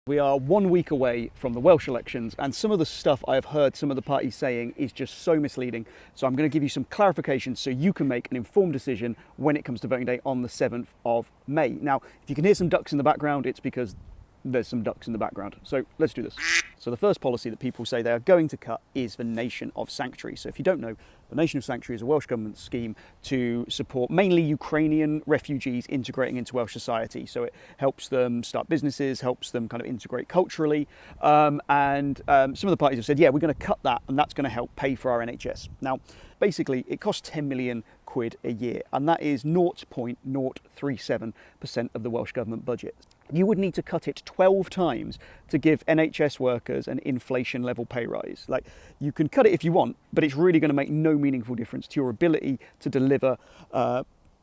We are 1 week away from the Welsh elections, and some of the stuff I have heard some of the parties saying is just so misleading. So I'm going to give you some clarifications so you can make an informed decision when it comes to voting day on the 7th of May. Now, if you can hear some ducks in the background, it's because there's some ducks in the background. So let's do this. So the first policy that people say they are going to cut is the Nation of Sanctuary. So if you don't know, the Nation of Sanctuary is a Welsh Government scheme to support mainly Ukrainian refugees integrating into Welsh society. So it helps them start businesses, helps them kind of integrate culturally. And some of the parties have said, yeah, we're going to cut that, and that's going to help pay for our NHS. Now, basically, it costs 10 million quid a year, and that is 0.037% of the Welsh Government budget. You would need to cut it 12 times to give NHS workers an inflation level pay rise. Like, you can cut it if you want, but it's really going to make no meaningful difference to your ability to deliver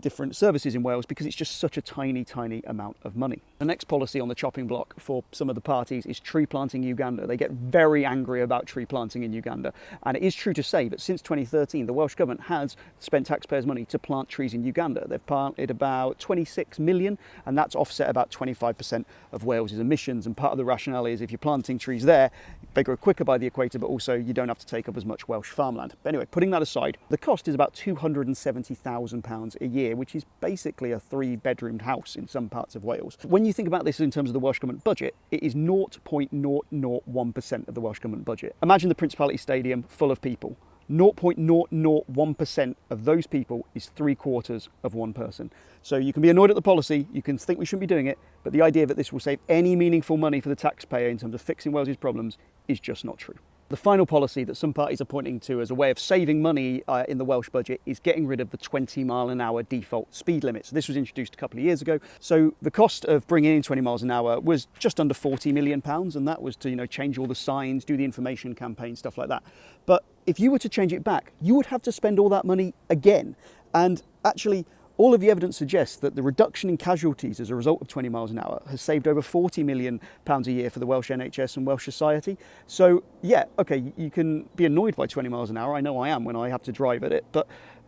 different services in Wales, because it's just such a tiny amount of money. The next policy on the chopping block for some of the parties is tree planting Uganda. They get very angry about tree planting in Uganda, and it is true to say that since 2013 the Welsh Government has spent taxpayers' money to plant trees in Uganda. They've planted about 26 million, and that's offset about 25% of Wales's emissions, and part of the rationale is if you're planting trees there, they grow quicker by the equator, but also you don't have to take up as much Welsh farmland. But anyway, putting that aside, the cost is about £270,000 a year, which is basically a 3-bedroomed house in some parts of Wales. When you think about this in terms of the Welsh Government budget, it is 0.001% of the Welsh Government budget. Imagine the Principality Stadium full of people. 0.001% of those people is 3/4 of one person. So you can be annoyed at the policy, you can think we shouldn't be doing it, but the idea that this will save any meaningful money for the taxpayer in terms of fixing Wales's problems is just not true. The final policy that some parties are pointing to as a way of saving money in the Welsh budget is getting rid of the 20-mile-an-hour default speed limit. So this was introduced a couple of years ago. So the cost of bringing in 20 miles an hour was just under £40 million, and that was to change all the signs, do the information campaign, stuff like that. But if you were to change it back, you would have to spend all that money again. And actually, all of the evidence suggests that the reduction in casualties as a result of 20 miles an hour has saved over £40 million a year for the Welsh NHS and Welsh society. So yeah, okay, you can be annoyed by 20 miles an hour. I know I am when I have to drive at it, but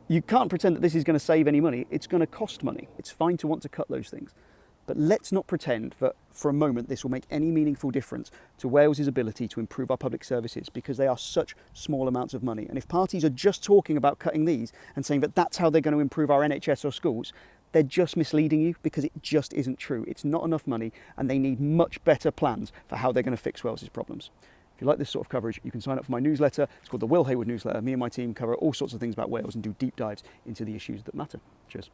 you can't pretend that this is going to save any money. It's going to cost money. It's fine to want to cut those things. But let's not pretend that for a moment this will make any meaningful difference to Wales's ability to improve our public services, because they are such small amounts of money. And if parties are just talking about cutting these and saying that that's how they're going to improve our NHS or schools, they're just misleading you, because it just isn't true. It's not enough money, and they need much better plans for how they're going to fix Wales's problems. If you like this sort of coverage, you can sign up for my newsletter. It's called the Will Hayward Newsletter. Me and my team cover all sorts of things about Wales and do deep dives into the issues that matter. Cheers.